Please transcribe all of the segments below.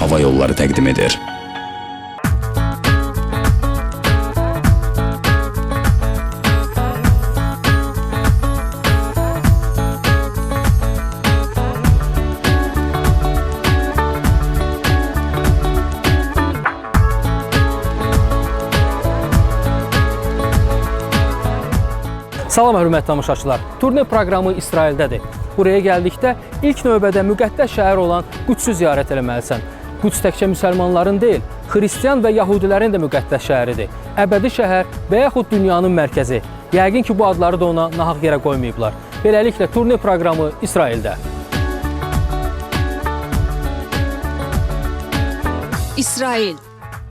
Hava Yolları təqdim edir. Salam hörmətli tamaşaçılar. Turne proqramı İsraildədir. Buraya gəldikdə ilk növbədə müqəddəs şəhər olan Qüdsü ziyarət etməlisən. Qüds təkcə müsəlmanların deyil, xristian və yəhudilərin də müqəddəs şəhəridir. Əbədi şəhər və yaxud dünyanın mərkəzi. Yəqin ki, bu adları da ona nahaq yerə qoymayıblar. Beləliklə, turne proqramı İsraildə. İsrail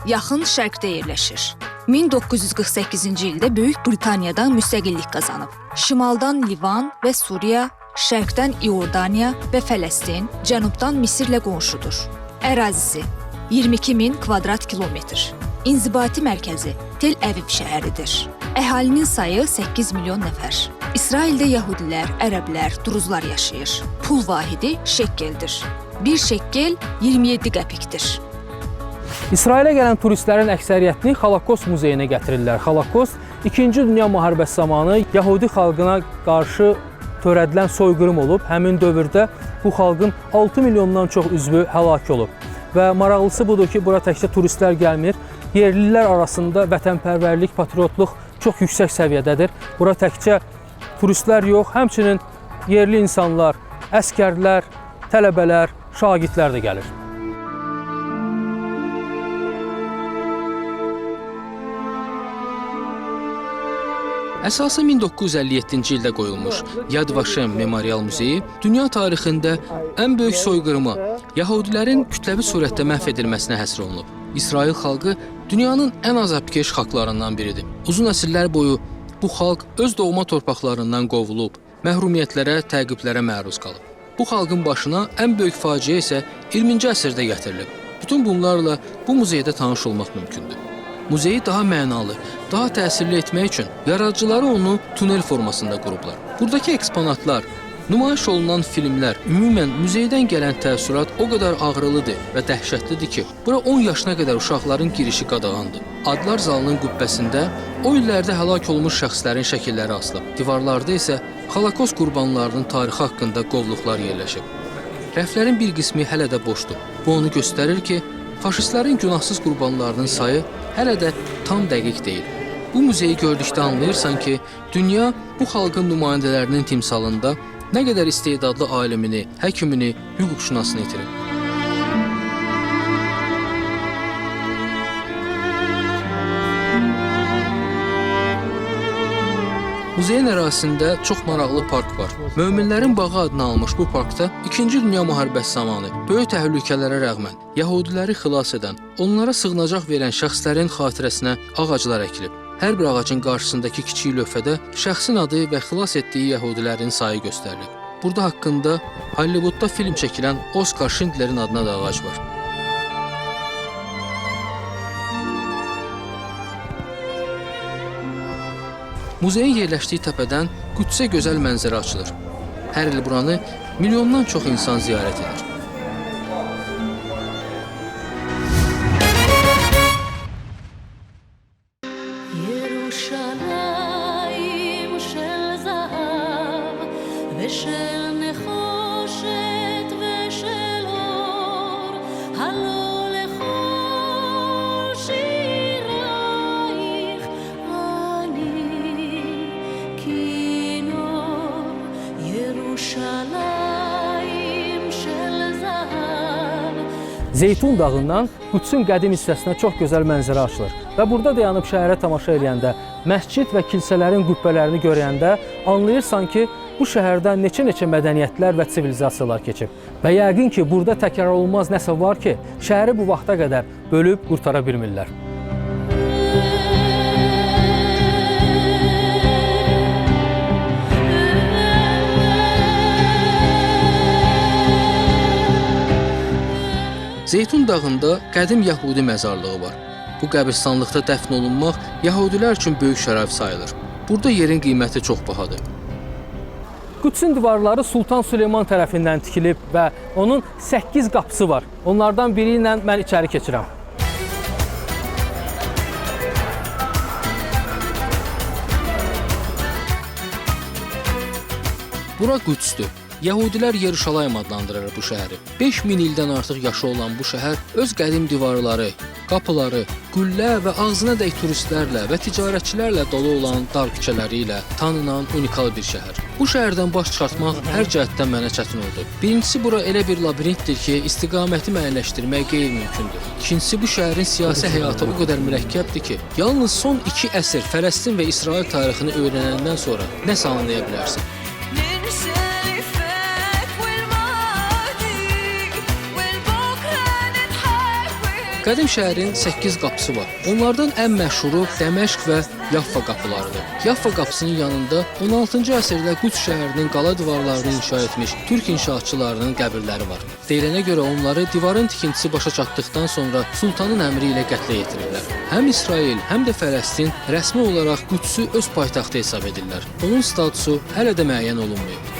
yaxın şərqdə yerləşir. 1948-ci ildə Böyük Britaniyadan müstəqillik qazanıb. Şimaldan Livan və Suriya, şərqdən İordaniya və Fələstin, cənubdan Misirlə qonşudur. Ərazisi 22.000 kvadrat kilometr. İnzibati mərkəzi Tel Əviv şəhəridir. Əhalinin sayı 8 milyon nəfər. İsraildə yəhudilər, ərəblər, druzlar yaşayır. Pul vahidi şekkeldir. 1 şekkel 27 qəpikdir. İsrailə gələn turistlərin əksəriyyətini Holokost muzeyinə gətirirlər. Holokost 2-ci Dünya müharibəsi zamanı Yəhudi xalqına qarşı törədilən soyqırım olub. Həmin dövrdə bu xalqın 6 milyondan çox üzvü həlak olub. Və maraqlısı budur ki, bura təkcə turistlər gəlmir. Yerlilər arasında vətənpərvərlik, patriotluq çox yüksək səviyyədədir. Bura təkcə turistlər yox, həmçinin yerli insanlar, əskərlər, tələbələr, şagirdlər də gəlir. Əsası 1957-ci ildə qoyulmuş Yad Vaşem Memorial Muzeyi dünya tarixində ən böyük soyqırıma, yəhudilərin kütləvi surətdə məhv edilməsinə həsr olunub. İsrail xalqı dünyanın ən azabkeş xalqlarından biridir. Uzun əsrlər boyu bu xalq öz doğma torpaqlarından qovulub, məhrumiyyətlərə, təqiblərə məruz qalıb. Bu xalqın başına ən böyük faciə isə 20-ci əsrdə gətirilib. Bütün bunlarla bu muzeydə tanış olmaq mümkündür. Muzeyi daha mənalı, daha təsirli etmək üçün yaradıcıları onu tunel formasında qurublar. Buradakı eksponatlar, nümayiş olunan filmlər, ümumən muzeydən gələn təəssürat o qədər ağrılıdır və dəhşətlidir ki, bura 10 yaşına qədər uşaqların girişi qadağandır. Adlar zalının qübbəsində o illərdə həlak olmuş şəxslərin şəkilləri asılıb. Divarlarda isə Holokost qurbanlarının tarixi haqqında qovluqlar yerləşib. Rəflərin bir qismi hələ də boşdur. Bu onu göstərir ki, faşistlərin günahsız qurbanlarının sayı hələ də tam dəqiq deyil. Bu muzeyi gördükdə anlayırsan ki, dünya bu xalqın nümayəndələrinin timsalında nə qədər istedadlı alimini, həkimini, hüquqşünasını itirib. Muzeyin ərazisində çox maraqlı park var. Möminlərin bağı adını almış bu parkda 2-ci Dünya müharibəsi zamanı böyük təhlükələrə rəğmən yəhudiləri xilas edən, onlara sığınacaq verən şəxslərin xatirəsinə ağaclar əkilib. Hər bir ağacın qarşısındakı kiçik lövhədə şəxsin adı və xilas etdiyi yəhudilərin sayı göstərilib. Burada haqqında Hollywoodda film çəkilən Oskar Schindlerin adına da ağac var. Muzeyin yerləşdiyi təpədən Qüdsə gözəl mənzərə açılır. Hər il buranı milyondan çox insan ziyarət edir. Zeytun dağından Qüdsün qədim hissəsinə çox gözəl mənzərə açılır və burada dayanıb şəhərə tamaşa edəndə, məscid və kilsələrin qübbələrini görəndə anlayırsan ki, bu şəhərdə neçə-neçə mədəniyyətlər və sivilizasiyalar keçib. Və yəqin ki, burada təkrar olunmaz nəsə var ki, şəhəri bu vaxta qədər bölüb qurtara bilmirlər. Zeytun dağında qədim yəhudi məzarlığı var. Bu qəbirstanlıqda dəfn olunmaq yəhudilər üçün böyük şərəf sayılır. Burada yerin qiyməti çox bahadır. Qüdsün divarları Sultan Süleyman tərəfindən tikilib və onun 8 qapısı var. Onlardan biri ilə mən içəri keçirəm. Bura Qüdsdür. Yəhudilər Yeruşalayim adlandırır bu şəhəri. 5000 ildən artıq yaşı olan bu şəhər öz qədim divarları, qapıları, qüllə və ağzınadək turistlərlə və ticarətçilərlə dolu olan dar küçələri ilə tanınan unikal bir şəhər. Bu şəhərdən baş çıxartmaq hər cəhətdən mənə çətin oldu. Birincisi, bura elə bir labirintdir ki, istiqaməti müəyyənləşdirmək qeyri-mümkündür. İkincisi, bu şəhərin siyasi həyatı o qədər mürəkkəbdir ki, yalnız son 2 əsr Fələstin və İsrail tarixini öyrənəndən sonra nəsə anlaya bilərsən. Qədim şəhərin 8 qapısı var. Onlardan ən məşhuru Dəməşq və Yaffa qapılarıdır. Yaffa qapısının yanında 16-cı əsrdə Qüds şəhərinin qala divarlarını inşa etmiş türk inşaatçılarının qəbirləri var. Deyilənə görə onları divarın tikintisi başa çatdıqdan sonra sultanın əmri ilə qətlə yetirirlər. Həm İsrail, həm də Fələstin rəsmi olaraq Qüdsü öz paytaxtı hesab edirlər. Onun statusu hələ də müəyyən olunmayıb.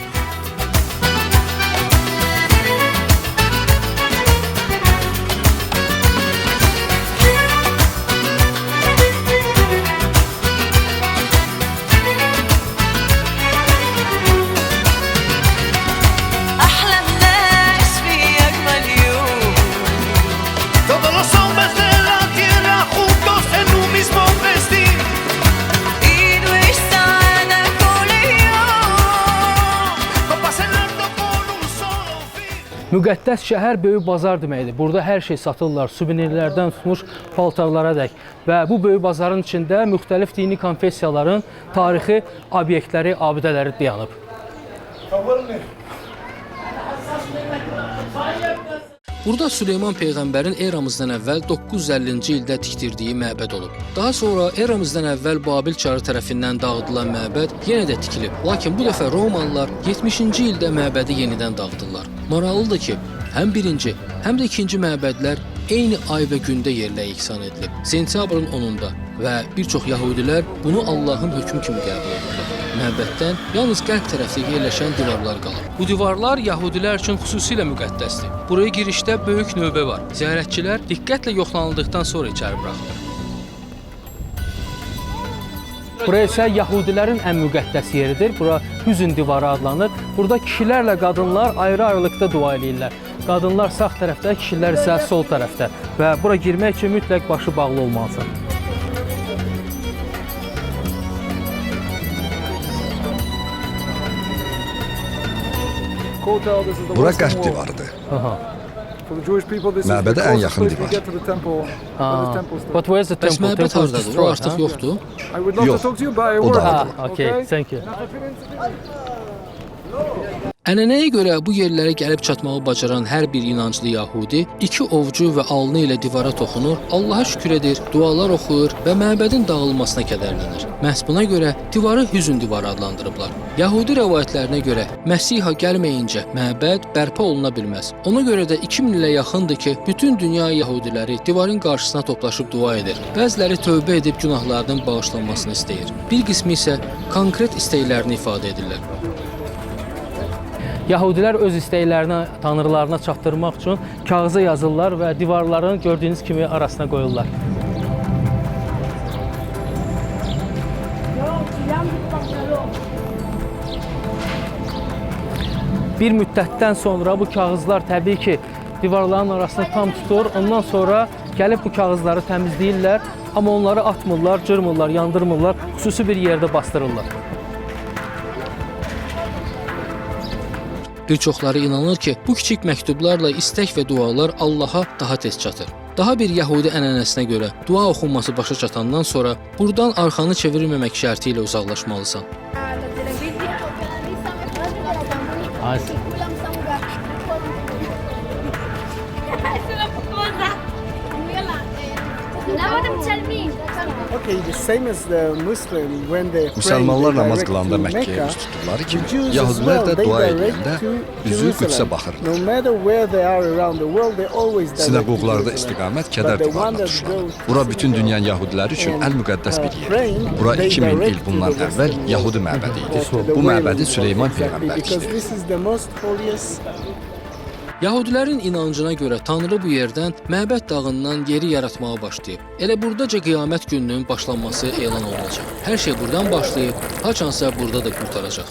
Müqəddəs şəhər böyük bazar deməkdir. Burada hər şey satırlar, suvenirlərdən tutmuş paltarlara dək. Və bu böyük bazarın içində müxtəlif dini konfessiyaların tarixi obyektləri, abidələri dayanıb. Burada Süleyman Peyğəmbərin eramızdan əvvəl 950-ci ildə tikdirdiyi məbəd olub. Daha sonra eramızdan əvvəl Babil çarı tərəfindən dağıdılan məbəd yenə də tikilib. Lakin bu dəfə Romalılar 70-ci ildə məbədi yenidən dağıdırlar. Maraqlıdır ki, həm birinci, həm də ikinci məbədlər eyni ay və gündə yerlə yeksan edilib. Sentyabrın 10-da və bir çox yəhudilər bunu Allahın hökmü kimi qəbul edirlər. Məbəddən yalnız qərb tərəfdə yerləşən divarlar qalır. Bu divarlar yəhudilər üçün xüsusilə müqəddəsdir. Buraya girişdə böyük növbə var. Ziyarətçilər diqqətlə yoxlanıldıqdan sonra içəri buraxılır. Bura isə yəhudilərin ən müqəddəs yeridir. Bura Hüzn divarı adlanır. Burada kişilərlə qadınlar ayrı-ayrılıqda dua edirlər. Qadınlar sağ tərəfdə, kişilər isə sol tərəfdə. Və bura girmək üçün mütləq başı bağlı olmalıdır. Bura qərb divarıdır. Məbədə ən yaxın divar. Bəs məbəd hardadır? O artıq yoxdur? Yox, o dağıdır. Okay, thank you. Ənənəyə görə bu yerlərə gəlib çatmağı bacaran hər bir inanclı yəhudi 2 ovcu və alnı ilə divara toxunur, Allaha şükür edir, dualar oxuyur və məbədin dağılmasına kədərlənir. Məhz buna görə divarı Hüzn divarı adlandırıblar. Yəhudi rəvayətlərinə görə Məsiha gəlməyincə məbəd bərpa oluna bilməz. Ona görə də 2000 ilə yaxındır ki, bütün dünya yəhudiləri divarın qarşısına toplaşıb dua edir. Bəziləri tövbə edib günahlarının bağışlanmasını istəyir. Bir qismi isə konkret istəklərini ifadə edirlər. Yəhudilər öz istəklərini tanrılarına çatdırmaq üçün kağıza yazırlar və divarların gördüyünüz kimi arasına qoyurlar. Bir müddətdən sonra bu kağızlar təbii ki, divarların arasını tam tutur. Ondan sonra gəlib bu kağızları təmizləyirlər, amma onları atmırlar, cırmırlar, yandırmırlar, xüsusi bir yerdə bastırırlar. Bir çoxları inanır ki, bu kiçik məktublarla istək və dualar Allaha daha tez çatır. Daha bir yəhudi ənənəsinə görə dua oxunması başa çatandan sonra buradan arxanı çevirməmək şərti ilə uzaqlaşmalısan. Okay, the same as the Muslim when they pray, Müsəlmanlar they namaz direct qılanda to Məkkəyə Mecca. üz tutduqları The kimi, Jews as Yahudilər well, də they dua direct edəndə to üzü Qüdsə Jerusalem. baxırlar. No matter where they are around the world, they always direct to Sinagoglarda Jerusalem. istiqamət But Kədər the one divarına that tuşlanır. goes to Bura bütün synagogue dünyanın Yahudiləri üçün and, əl-müqəddəs bir praying, yerdir. Bura they 2000 il direct to bundan the əvvəl Western Yahudi world. məbədi idi. To the Bu Wailing məbədi Wall, Süleyman exactly, peyğəmbər because tikdi. this is the most holiest. Yahudilərin inancına görə Tanrı bu yerdən Məbəd dağından yeri yaratmağa başlayıb. Elə burdaca qiyamət gününün başlanması elan olunacaq. Hər şey burdan başlayıb, haçansa burada da qurtaracaq.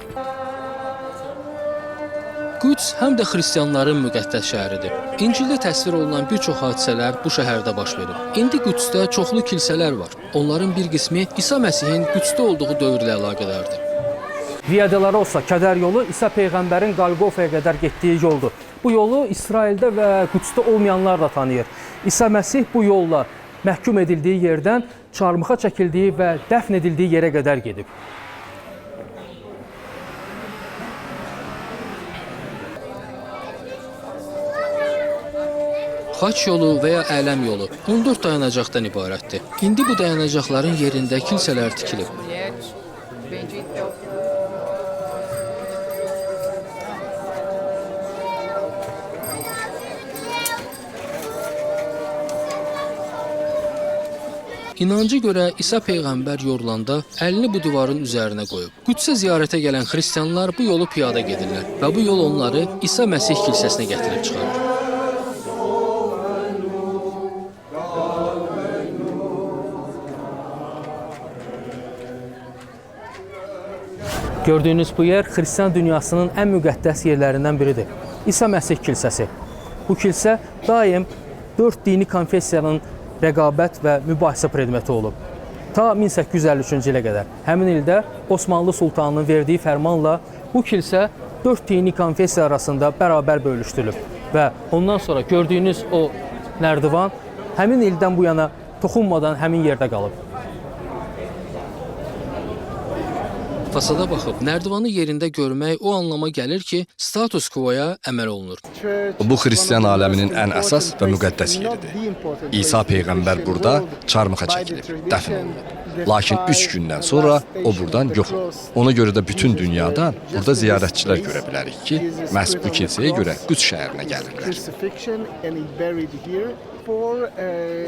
Qüds həm də xristianların müqəddəs şəhəridir. İncildə təsvir olunan bir çox hadisələr bu şəhərdə baş verib. İndi Qüdsdə çoxlu kilsələr var. Onların bir qismi İsa Məsihin Qüdsdə olduğu dövrlə əlaqədardır. Via Dolorosa kədər yolu İsa peyğəmbərin Qalqofaya qədər getdiyi yoldur. Bu yolu İsraildə və Qüdsdə olmayanlar da tanıyır. İsa Məsih bu yolla məhkum edildiyi yerdən çarmıxa çəkildiyi və dəfn edildiyi yerə qədər gedib. Xaç yolu və ya Ələm yolu 14 dayanacaqdan ibarətdir. İndi bu dayanacaqların yerində kilsələr tikilib. İnancı görə İsa peyğəmbər yorulanda əlini bu divarın üzərinə qoyub. Qüdsə ziyarətə gələn xristianlar bu yolu piyada gedirlər və bu yol onları İsa Məsih kilsəsinə gətirib çıxarır. Gördüyünüz bu yer xristian dünyasının ən müqəddəs yerlərindən biridir. İsa Məsih kilsəsi. Bu kilsə daim 4 dini konfessiyanın rəqabət və mübahisə predmeti olub. Ta 1853-cü ilə qədər. Həmin ildə Osmanlı sultanının verdiyi fərmanla bu kilsə 4 dini konfessiya arasında bərabər bölüşdürülüb və ondan sonra gördüyünüz o nərdivan həmin ildən bu yana toxunmadan həmin yerdə qalıb. Fasada baxıb nərdivanı yerində görmək o anlama gəlir ki, status quo-ya əməl olunur. Bu xristian aləminin ən əsas və müqəddəs yeridir. İsa peyğəmbər burada çarmıxa çəkilib, dəfn olunub. Lakin 3 gündən sonra o buradan yox olub. Ona görə də bütün dünyadan burada ziyarətçilər görə bilərik ki, məhz bu kilsəyə görə Qüds şəhərinə gəlirlər.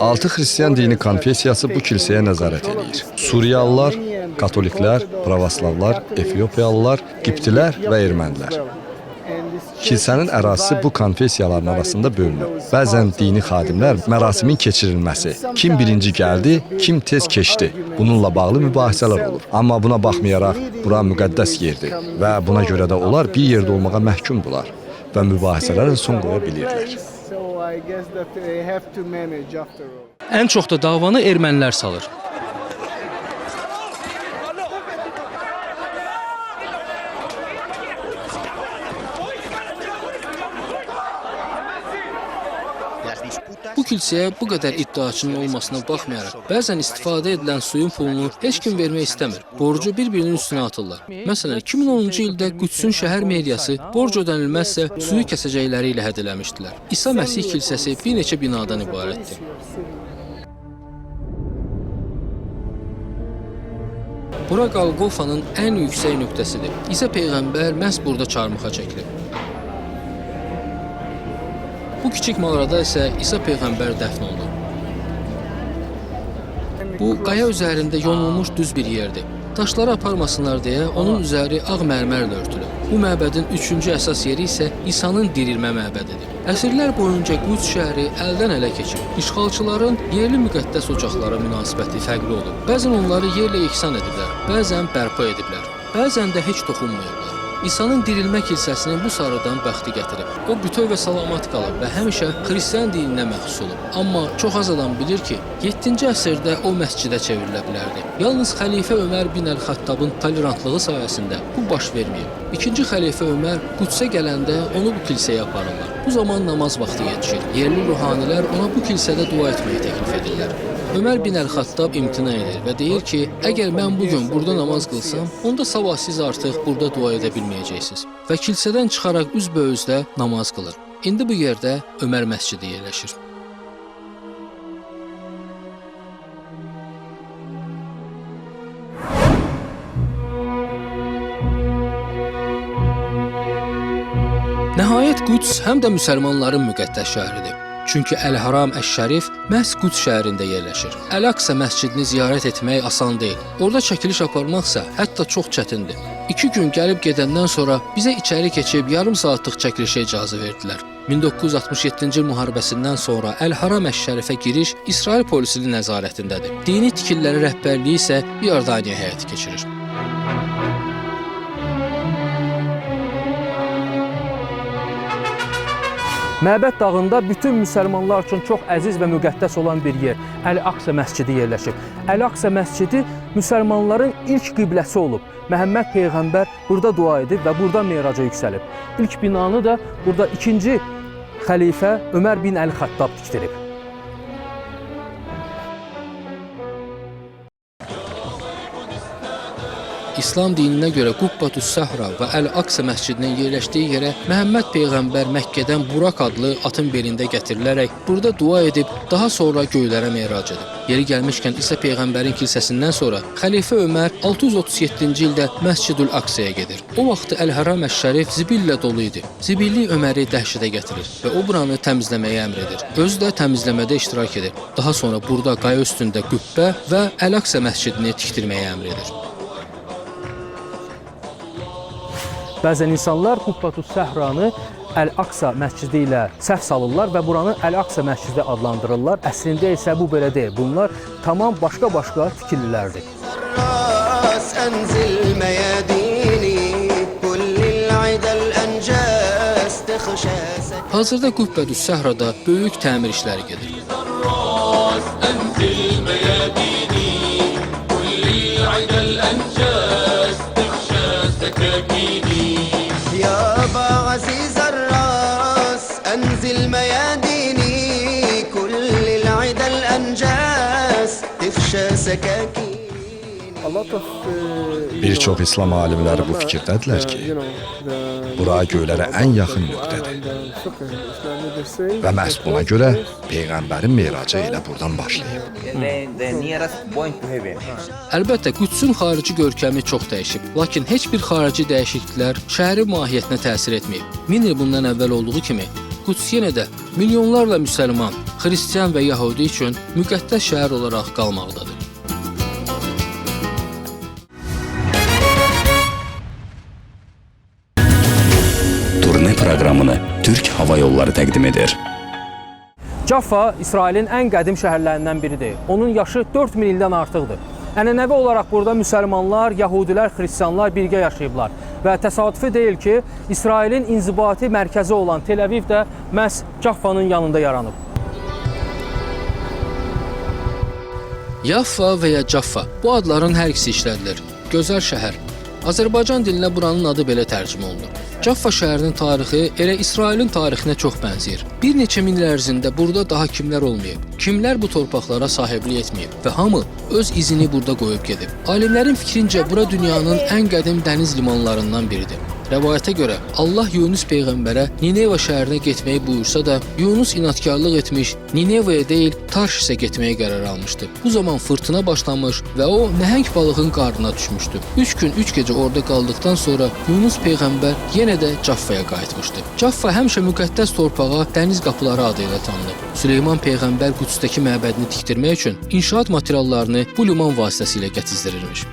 6 xristian dini konfessiyası bu kilsəyə nəzarət edir. Suriyalılar, katoliklər, pravoslavlar, Efiopiyalılar, Qibtilər və ermənilər. Kilsənin ərazisi bu konfessiyaların arasında bölünür. Bəzən dini xadimlər mərasimin keçirilməsi, kim birinci gəldi, kim tez keçdi, bununla bağlı mübahisələr olur. Amma buna baxmayaraq, bura müqəddəs yerdir və buna görə də onlar bir yerdə olmağa məhkumdular və mübahisələrə son qoya bilirlər. Ən çox da davanı ermənilər salır. Bu kilsəyə bu qədər iddiaçının olmasına baxmayaraq, bəzən istifadə edilən suyun pulunu heç kim vermək istəmir. Borcu bir-birinin üstünə atırlar. Məsələn, 2010-cu ildə Qüdsün şəhər meriyası borc ödənilməzsə suyu kəsəcəkləri ilə hədələmişdilər. İsa Məsih kilsəsi bir neçə binadan ibarətdir. Bura Qalqofanın ən yüksək nöqtəsidir. İsa peyğəmbər məhz burada çarmıxa çəkilib. Bu kiçik mağarada isə İsa peyğəmbər dəfn olunub. Bu qaya üzərində yonulmuş düz bir yerdir. Daşları aparmasınlar deyə onun üzəri ağ mərmərlə örtülüb. Bu məbədin 3-cü əsas yeri isə İsa'nın dirilmə məbədidir. Əsrlər boyunca Qüds şəhəri əldən ələ keçib. İşğalçıların yerli müqəddəs ocaqlara münasibəti fərqli olub. Bəzən onları yerlə yeksan ediblər, bəzən bərpa ediblər, bəzən də heç toxunmayıblar. İsa'nın dirilmə kilsəsinin bu sarıdan bəxti gətirib. O bütöv və salamat qalıb və həmişə xristian dininə məxsus olub. Amma çox az adam bilir ki, 7-ci əsrdə o məscidə çevrilə bilərdi. Yalnız xəlifə Ömər bin Əl-Xattabın tolerantlığı sayəsində bu baş verməyib. İkinci xəlifə Ömər Qüdsə gələndə onu bu kilsəyə aparırlar. Bu zaman namaz vaxtı yetişir. Yerli ruhanilər ona bu kilsədə dua etməyi təklif edirlər. Ömər bin Əl-Xattab imtina edir və deyir ki, əgər mən bugün burada namaz qılsam, onda sabah siz artıq burada dua edə bilməyəcəksiniz. Və kilsədən çıxaraq üzbəüzdə namaz qılır. İndi bu yerdə Ömər məscidi yerləşir. Nəhayət Qüds həm də müsəlmanların müqəddəs şəhəridir. Çünki Əl-Haram Əş-Şərif məhz Qüds şəhərində yerləşir. Əl-Aqsa məscidini ziyarət etmək asan deyil. Orada çəkiliş aparmaqsa hətta çox çətindir. 2 gün gəlib gedəndən sonra bizə içəri keçib yarım saatlıq çəkilişə icazə verdilər. 1967-ci il müharibəsindən sonra Əl-Haram Əş-Şərifə giriş İsrail polisinin nəzarətindədir. Dini tikililəri rəhbərliyi isə Yordaniya həyata keçirir. Məbəd dağında bütün müsəlmanlar üçün çox əziz və müqəddəs olan bir yer, Əl-Aqsa məscidi yerləşir. Əl-Aqsa məscidi müsəlmanların ilk qibləsi olub. Məhəmməd Peyğəmbər burada dua edib və burada meyraca yüksəlib. İlk binanı da burada 2-ci xəlifə Ömər bin Əl-Xattab tikdirib. İslam dininə görə Qubbatü's-Səhra və Əl-Aqsa məscidinin yerləşdiyi yerə Məhəmməd Peyğəmbər Məkkədən Buraq adlı atın belində gətirilərək burada dua edib, daha sonra göylərə meyrac edib. Yeri gəlmişkən İsa Peyğəmbərin kilsəsindən sonra xəlifə Ömər 637-ci ildə Məscidül-Aqsaya gedir. O vaxt Əl-Haram Əş-Şərif zibillə dolu idi. Zibillik Öməri dəhşətə gətirir və o buranı təmizləməyə əmr edir. Özü də təmizləmədə iştirak edir. Daha sonra burada qaya üstündə qübbə və Əl-Aqsa məscidini tikdirməyə əmr edir. Bəzən insanlar Qubbatü's-Səhranı Əl-Aqsa məscidi ilə səhv salırlar və buranı Əl-Aqsa məscidi adlandırırlar. Əslində isə bu belə deyil. Bunlar tamam başqa-başqa tikililərdir. Hazırda Qubbatü's-Səhrada böyük təmir işləri gedir. Bir çox İslam alimləri bu fikirdədirlər ki, bura göylərə ən yaxın nöqtədir. Və məhz buna görə Peyğəmbərin meyracı elə buradan başlayıb. Əlbəttə, Qüdsün xarici görkəmi çox dəyişib. Lakin heç bir xarici dəyişikliklər şəhərin mahiyyətinə təsir etməyib. 1000 il bundan əvvəl olduğu kimi, Qüds yenə də milyonlarla müsəlman, xristian və yəhudi üçün müqəddəs şəhər olaraq qalmaqdadır. Turne proqramını Türk Hava Yolları təqdim edir. Caffa İsrailin ən qədim şəhərlərindən biridir. Onun yaşı 4000 ildən artıqdır. Ənənəvi olaraq burada müsəlmanlar, yəhudilər, xristianlar birgə yaşayıblar. Və təsadüfi deyil ki, İsrailin inzibati mərkəzi olan Tel Aviv də məhz Caffanın yanında yaranıb. Yaffa və ya Caffa, bu adların hər ikisi işlədilir. Gözəl şəhər. Azərbaycan dilinə buranın adı belə tərcümə olunur. Caffa şəhərinin tarixi elə İsrailin tarixinə çox bənzəyir. Bir neçə min il ərzində burada daha kimlər olmayıb, kimlər bu torpaqlara sahiblik etməyib və hamı öz izini burada qoyub gedib. Alimlərin fikrincə bura dünyanın ən qədim dəniz limanlarından biridir. Rəvayətə görə Allah Yunus Peyğəmbərə Nineva şəhərinə getməyi buyursa da, Yunus inadkarlıq etmiş, Ninevaya deyil, Tarşisə getməyə qərar almışdı. Bu zaman fırtına başlamış və o nəhəng balığın qarnına düşmüşdü. 3 gün 3 gecə orada qaldıqdan sonra Yunus Peyğəmbər yenə də Caffaya qayıtmışdı. Caffa həmişə müqəddəs torpağa dəniz qapıları adı ilə tanınıb. Süleyman Peyğəmbər Qüdsdəki məbədini tikdirmək üçün inşaat materiallarını bu liman vasitəsilə gətizdirirmiş.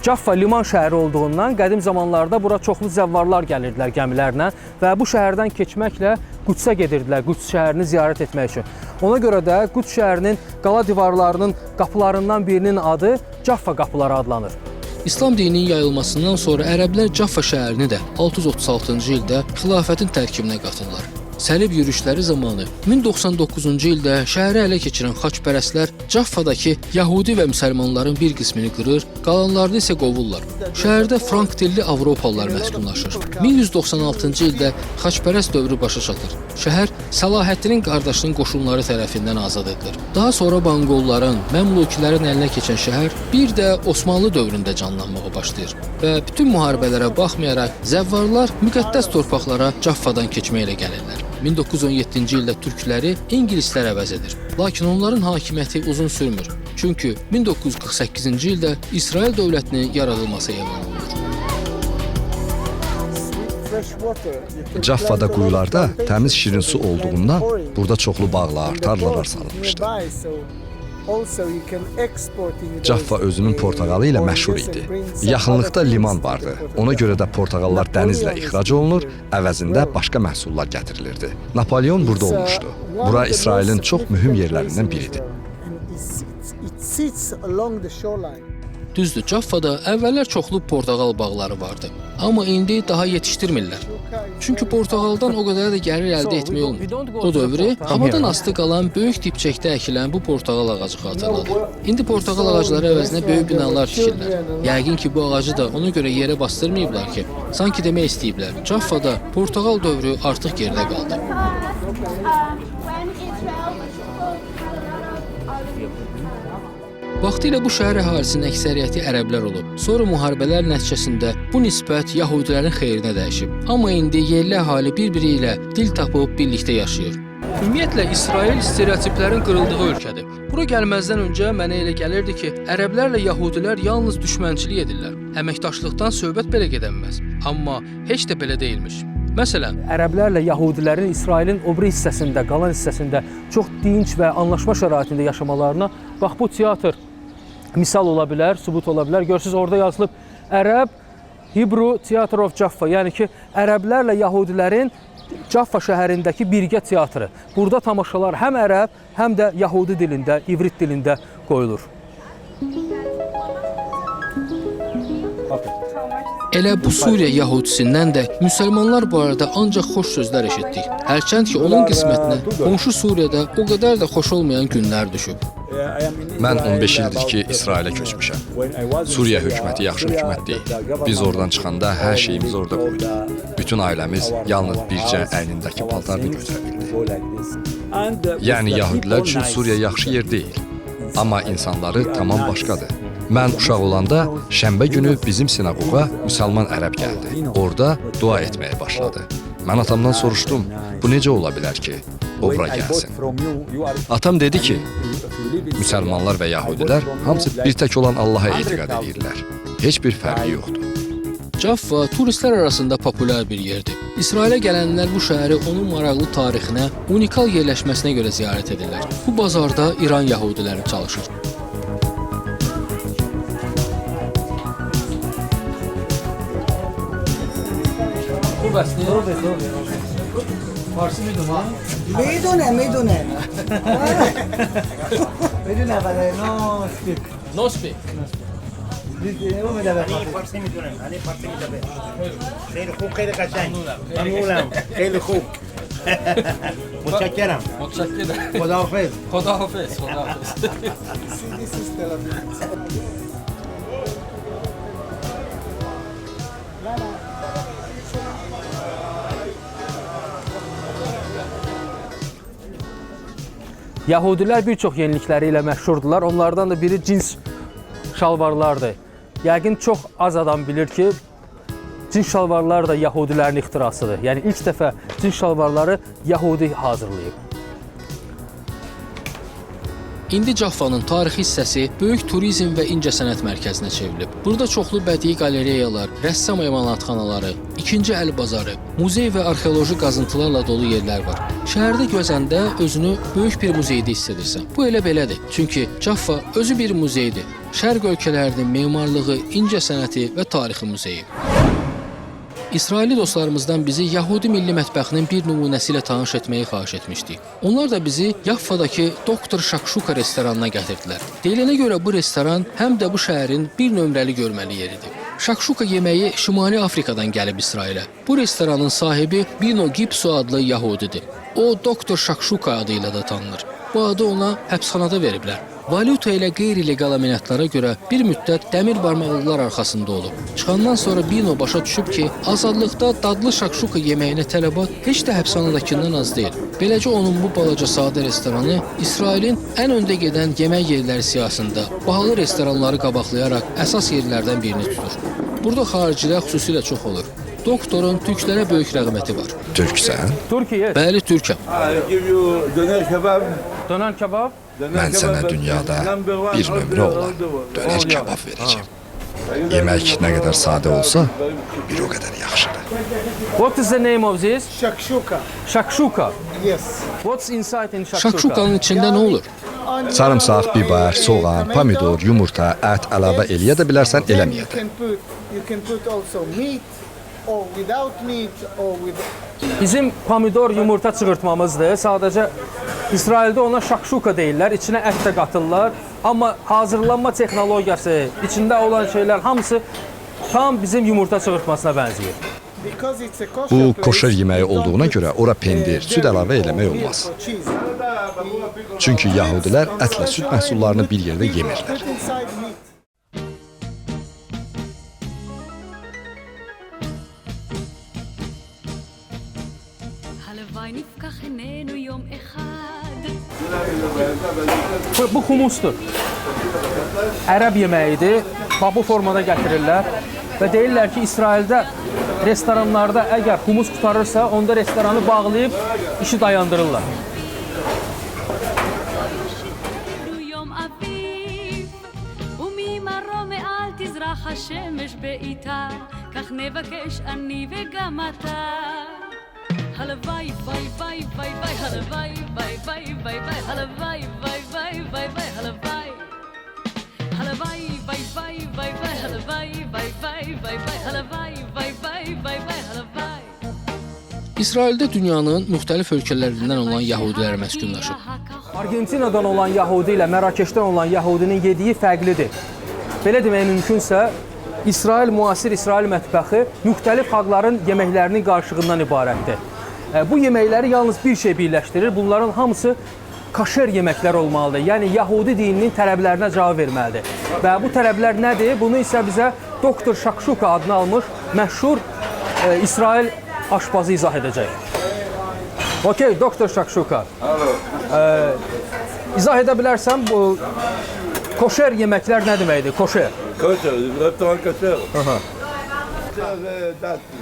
Caffa liman şəhəri olduğundan qədim zamanlarda bura çoxlu zəvvarlar gəlirdilər gəmilərlə və bu şəhərdən keçməklə Qüdsə gedirdilər, Qüds şəhərini ziyarət etmək üçün. Ona görə də Qüds şəhərinin qala divarlarının qapılarından birinin adı Caffa qapıları adlanır. İslam dininin yayılmasından sonra ərəblər Caffa şəhərini də 636-cı ildə xilafətin tərkibinə qatırlar. Səlib yürüşləri zamanı 1099-cu ildə şəhəri ələ keçirən xaçpərəstlər Caffadakı yəhudi və müsəlmanların bir qismini qırır, qalanlarını isə qovurlar. Şəhərdə frank dilli Avropalılar məskunlaşır. 1196-cı ildə xaçpərəst dövrü başa çatır. Şəhər Səlahəddinin qardaşının qoşunları tərəfindən azad edilir. Daha sonra Monqolların, Məmlukilərin əlinə keçən şəhər bir də Osmanlı dövründə canlanmağa başlayır. Və bütün müharibələrə baxmayaraq zəvvarlar müqəddəs torpaqlara Caffadan keçməklə gəlirlər. 1917-ci ildə türkləri ingilislər əvəz edir. Lakin onların hakimiyyəti uzun sürmür. Çünki 1948-ci ildə İsrail dövlətinin yaradılması elan olunur. fresh water. You can Caffada plant a lot of quyularda plantations təmiz şirin su and plant olduğundan orange. burada çoxlu bağlar, And the tarlalar port is salınmışdı. nearby, so also you can exporting those, Caffa özünün portağalı ilə məşhur oranges idi. and bring some Yaxınlıqda other liman things to vardı. Portugal. Ona görə də portağallar dənizlə ixrac olunur, əvəzində başqa məhsullar gətirilirdi. Napolyon burada It's, olmuşdu. one Bura of the İsrailin most çox mühüm significant yerlərindən places biridir. and it sits along the shoreline. Düzdür, Caffada əvvəllər çoxlu portağal bağları vardı. Amma indi daha yetişdirmirlər. Çünki portağaldan o qədər də gəlir əldə etmək olmur. O dövrü havadan asılı qalan böyük dipçəkdə əkilən bu portağal ağacı xatırladır. İndi portağal ağacları əvəzinə böyük binalar tikirlər. Yəqin ki, bu ağacı da ona görə yerə bastırmayıblar ki, sanki demək istəyiblər, Caffada portağal dövrü artıq geridə qaldı. Vaxtilə bu şəhər əhalisinin əksəriyyəti ərəblər olub. Sonra müharibələr nəticəsində bu nisbət yəhudilərin xeyrinə dəyişib. Amma indi yerli əhali bir-biri ilə dil tapıb birlikdə yaşayır. Ümumiyyətlə İsrail stereotiplərin qırıldığı ölkədir. Bura gəlməzdən öncə mənə elə gəlirdi ki, ərəblərlə yəhudilər yalnız düşmənçilik edirlər. Əməkdaşlıqdan söhbət belə gedənməz. Amma heç də belə deyilmiş. Məsələn, ərəblərlə yəhudilərin İsrailin o biri hissəsində, qalan hissəsində çox dinc və anlaşma şəraitində yaşamalarına bax bu teatr misal ola bilər, sübut ola bilər. Görürsüz, orada yazılıb Ərəb Hebrew Theatre of Jaffa, yəni ki, ərəblərlə yəhudilərin Jaffa şəhərindəki birgə teatrı. Burada tamaşalar həm ərəb, həm də yəhudi dilində, ivrit dilində qoyulur. Elə bu Suriya yəhudisindən də müsəlmanlar bu arada ancaq xoş sözlər eşitdik. Hərçənd ki, onun qismətinə qonşu Suriyada o qədər də xoş olmayan günlər düşüb. Mən 15 ildir ki, İsrailə köçmüşəm. Suriya hökuməti yaxşı hökumət deyil. Biz oradan çıxanda hər şeyimiz orada qoyduq. Bütün ailəmiz yalnız bircə əynindəki paltarını götürə bildi. Yəni, yəhudilər üçün Suriya yaxşı yer deyil. Amma insanları tamam başqadır. Mən uşaq olanda şənbə günü bizim sinagога müsəlman ərəb gəldi. Orada dua etməyə başladı. Mən atamdan soruşdum, bu necə ola bilər ki, o bura gəlsin? Atam dedi ki, müsəlmanlar və yəhudilər hamısı bir tək olan Allaha etiqad edirlər. Heç bir fərqi yoxdur. Jaffa turistlər arasında populyar bir yerdir. İsrailə gələnlər bu şəhəri onun maraqlı tarixinə, unikal yerləşməsinə görə ziyarət edirlər. Bu bazarda İran yəhudiləri çalışır. Farsi میدونم؟ میدونه میدونه برای No speak. فارسی میدونم. فارسی میدونم. خیلی خوب، خیلی قشنگ. ممنونم. خیلی خوب. متشکرم. خداحافظ. Xodahafez. This is Tel Aviv. Yəhudilər bir çox yenilikləri ilə məşhurdular. Onlardan da biri cins şalvarlardır. Yəqin çox az adam bilir ki, cins şalvarlar da yəhudilərin ixtirasıdır. Yəni ilk dəfə cins şalvarları yəhudi hazırlayıb. İndi Jaffanın tarixi hissəsi böyük turizm və incəsənət mərkəzinə çevrilib. Burada çoxlu bədii qalereyalar, rəssam emalatxanaları, ikinci əl bazarı, muzey və arxeoloji qazıntılarla dolu yerlər var. Şəhərdə gözəndə özünü böyük bir muzeydə hiss edirsən. Bu elə belədir. Çünki Jaffa özü bir muzeydir. Şərq ölkələrinin memarlığı, incəsənəti və tarixi muzeyi. İsrailli dostlarımızdan bizi Yəhudi milli mətbəxinin bir nümunəsi ilə tanış etməyi xahiş etmişdik. Onlar da bizi Yaffadakı Doktor Şakşuka restoranına gətirdilər. Deyilənə görə bu restoran həm də bu şəhərin bir nömrəli görməli yeridir. Şakşuka yeməyi Şimali Afrikadan gəlib İsrailə. Bu restoranın sahibi Bino Gipso adlı Yəhudidir. O, Doktor Şakşuka adı ilə də tanınır. Bu adı ona həbsxanada veriblər. Valyuta ilə qeyri-legal əməliyyatlara görə bir müddət dəmir barmaqlıqlar arxasında olub. Çıxandan sonra Bino başa düşüb ki, azadlıqda dadlı şakşuka yeməyinə tələbat heç də həbsxanadakindən az deyil. Beləcə onun bu balaca sadə restoranı İsrailin ən öndə gedən yemək yerləri siyahısında bahalı restoranları qabaqlayaraq əsas yerlərdən birini tutur. Burada xaricilər xüsusilə çox olur. Doktorun türklərə böyük rəğbəti var. Türksən? Türkiyə. Bəli, türkəm. Dönər kebab. Mən sənə dünyada bir nömrə olan dönər kebab verəcəm. Yemək nə qədər sadə olsa, bir o qədər yaxşıdır. What is the name of this? Shakshuka. Shakshuka. Yes. What's inside in shakshuka? Şakşukanın içində nə olur? Sarımsaq, biber, soğan, pomidor, yumurta, ət əlavə eləyə də bilərsən, eləməyə də. You can put also meat or without meat or with. Bizim pomidor yumurta çığırtmamızdır. Sadəcə İsraildə ona şakşuka deyirlər. İçinə ət də qatırlar. Amma hazırlanma texnologiyası, içində olan şeylər hamısı tam bizim yumurta çığırtmasına bənzəyir. Because it's a kosher Bu place, koşer yeməyi you don't olduğuna put, görə ora pendir, süd əlavə eləmək milk olmaz. or cheese. Çünki yahudilər ətlə süd məhsullarını bir yerdə yemirlər. Put inside meat. הלוואי נפקח עינינו יום אחד. Bu humusdur. Ərəb yeməyidir. Bax bu formada gətirirlər və deyirlər ki, İsraildə restoranlarda əgər humus qutarırsa, onda restoranı bağlayıb işi dayandırırlar. יום אביב וממרום מעל תזרח השמש בעיתה כך נבקש אני וגם אתה הלוואי ביי ביי ביי ביי הלוואי ביי ביי ביי ביי הלוואי ביי ביי ביי ביי הלוואי הלוואי ביי ביי ביי ביי הלוואי ביי ביי ביי ביי הלוואי ביי ביי ביי ביי הלוואי İsraildə dünyanın müxtəlif ölkələrindən olan yəhudilər məskunlaşıb. Argentinadan olan yəhudi ilə Mərakeşdən olan yəhudinin yediyi fərqlidir. Belə demək mümkünsə, İsrail, müasir İsrail mətbəxi müxtəlif xalqların yeməklərinin qarışığından ibarətdir. Bu yeməkləri yalnız bir şey birləşdirir. Bunların hamısı kaşer yeməklər olmalıdır. Yəni yəhudi dininin tələblərinə cavab verməlidir. Və bu tələblər nədir? Bunu isə bizə Doktor Shakshuka adını almış məşhur İsrail aşpazı izah edəcək. Okey, Doktor Shakshuka. İzah edə bilərsən bu koşer yeməklər nə deməkdir? Koşer. Koşer, restoran koşer.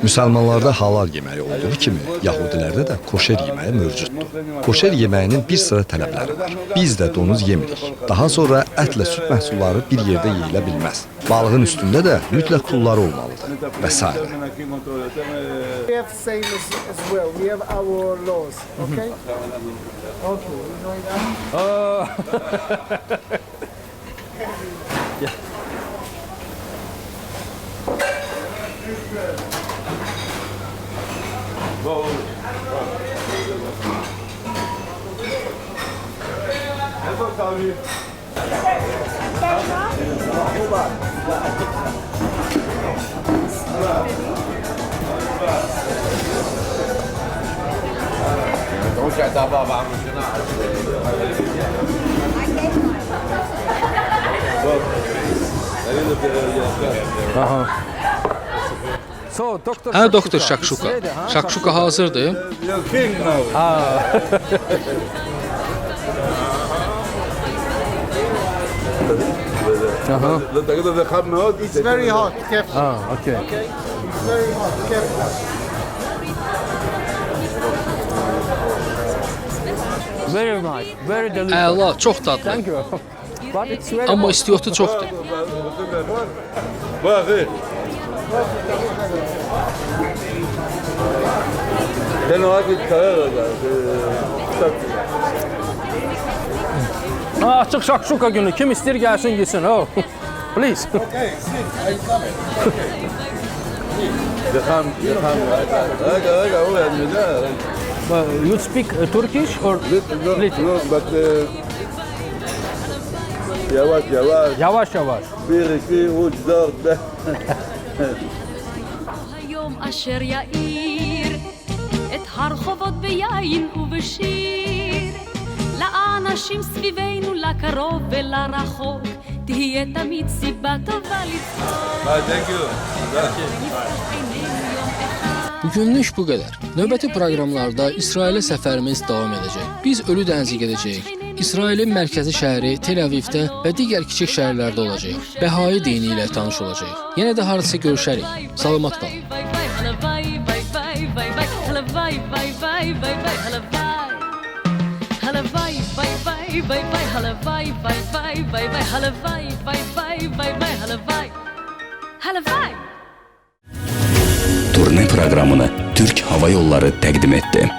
Müsəlmanlarda halal yeməyi olduğu kimi, yahudilərdə də koşer yeməyi mövcuddur. Koşer yeməyinin bir sıra tələbləri var. Biz də donuz yemirik. Daha sonra ətlə süd məhsulları bir yerdə yeyilə bilməz. Balığın üstündə də mütləq pulları olmalıdır və s. We have same as well. We have our laws. Okay. Okay. We're going down. So, Doktor Hə, Doktor Şakşuka. Şakşuka hazırdır. It's very hot. Careful. Okay. Okay. It's very hot. Careful. Very nice, very delicious. Əla, çox dadlı. Thank you. But it's very Amma istiyotu çoxdur. Bakın. Ben o vakit Açıq şakşuka günü. Kim istəyir gəlsin yesin. Oh. Please. You speak Turkish or little? No, but yavaş yavaş. Yavaş yavaş. 1, 2, 3, 4, 5. היום אשר יאיר את הרחובות ביין ובשיר לאנשים סביבנו לקרוב ולרחוק תהיה תמיד סיבה טובה לצחוק. Thank you. Bugünlük bu qədər. Növbəti proqramlarda İsrailə səfərimiz davam edəcək. Biz Ölü dənizə gedəcəyik. İsrailin mərkəzi şəhəri Tel Avivdə və digər kiçik şəhərlərdə olacağıq. Bəhai dini ilə tanış olacağıq. Yenə də hardasa görüşərik. Salamat qalın. הלוואי. Turne proqramını Türk Hava Yolları təqdim etdi.